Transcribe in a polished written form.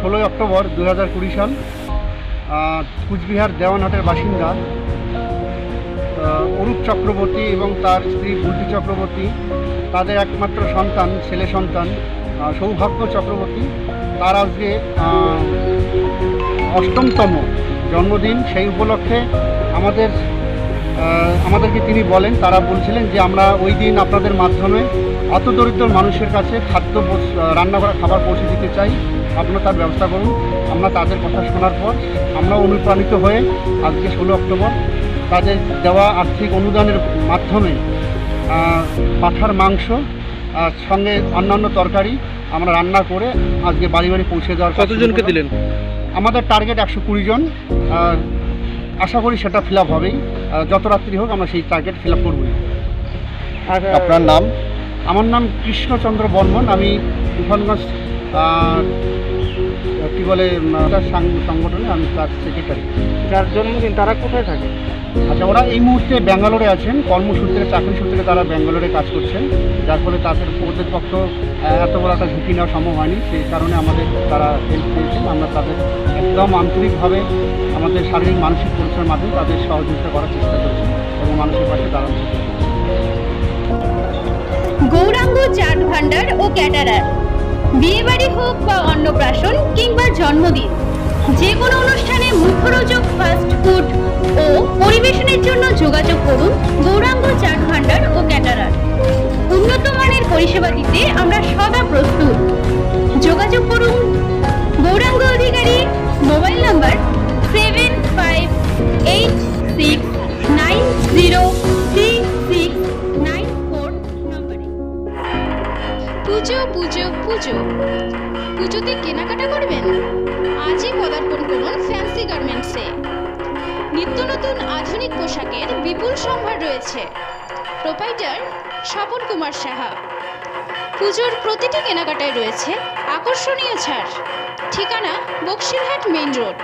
ষোলোই অক্টোবর 2020 সাল কুচবিহার দেওয়ানহাটের বাসিন্দা অরূপ চক্রবর্তী এবং তার স্ত্রী বুলটি চক্রবর্তী, তাদের একমাত্র সন্তান, ছেলে সন্তান সৌভাগ্য চক্রবর্তী, তার আজকে 8তম জন্মদিন। সেই উপলক্ষে আমাদেরকে তিনি বলেন, তারা বলছিলেন যে আমরা ওই দিন আপনাদের মাধ্যমে হতদরিদ্র মানুষের কাছে খাদ্য রান্না করা খাবার পৌঁছে দিতে চাই, আপনারা তার ব্যবস্থা করুন। আমরা তাদের কথা শোনার পর আমরা অনুপ্রাণিত হয়ে আজকে 16 অক্টোবর তাদের দেওয়া আর্থিক অনুদানের মাধ্যমে পাঁঠার মাংস সঙ্গে অন্যান্য তরকারি আমরা রান্না করে আজকে বাড়ি বাড়ি পৌঁছে দেওয়ার। কতজনকে দিলেন? আমাদের টার্গেট 120 জন। আশা করি সেটা ফিল আপ হবেই, যত রাত্রি হোক আমরা সেই টার্গেট ফিল আপ করবই। আর আপনার নাম? আমার নাম কৃষ্ণচন্দ্র বর্মন, আমি তুফানগঞ্জ কী বলে সংগঠনে আমি তার সেক্রেটারি। যার জন্মদিন তারা কোথায় থাকে? আচ্ছা, ওরা এই মুহূর্তে ব্যাঙ্গালোরে আছেন, কর্মসূত্রে চাকরি সূত্রে তারা ব্যাঙ্গালোরে কাজ করছেন, যার ফলে ওদের পক্ষে এত বড় একটা ঝুঁকি নেওয়া সম্ভব হয়নি। সেই কারণে আমাদের তারা হেল্প পেয়েছেন। আমরা তাদের একদম আন্তরিকভাবে আমাদের শারীরিক মানসিক পরিশ্রমের মাধ্যমে তাদের সহযোগিতা করার চেষ্টা করছি এবং মানুষের পাশে দাঁড়ানোর চেষ্টা করছি। গৌরাঙ্গ চাট ভান্ডার ও ক্যাটারার, বিয়েবাড়ি হোক বা অন্নপ্রাশন কিংবা জন্মদিন, যে কোনো অনুষ্ঠানে মুখরোচক ফাস্ট ফুড ও পরিবেশনের জন্য যোগাযোগ করুন গৌরাঙ্গ চাট ভান্ডার ও ক্যাটারার। উন্নত মানের পরিষেবা দিতে আমরা সদা প্রস্তুত। যোগাযোগ করুন গৌরাঙ্গ অধিকারী, মোবাইল নাম্বার 7586903694 নম্বরে। পুজো পুজো পুজো পুজোতে কেনাকাটা করবেন? আজই পদার্পণ করুন ফ্যান্সি গার্মেন্টসে। নিত্য নতুন আধুনিক পোশাকের বিপুল সম্ভার রয়েছে। প্রোপাইটার স্বপন কুমার সাহা। পুজোর প্রতিটি কেনাকাটায় রয়েছে আকর্ষণীয় ছাড়। ঠিকানা বক্সিরহাট মেইন রোড।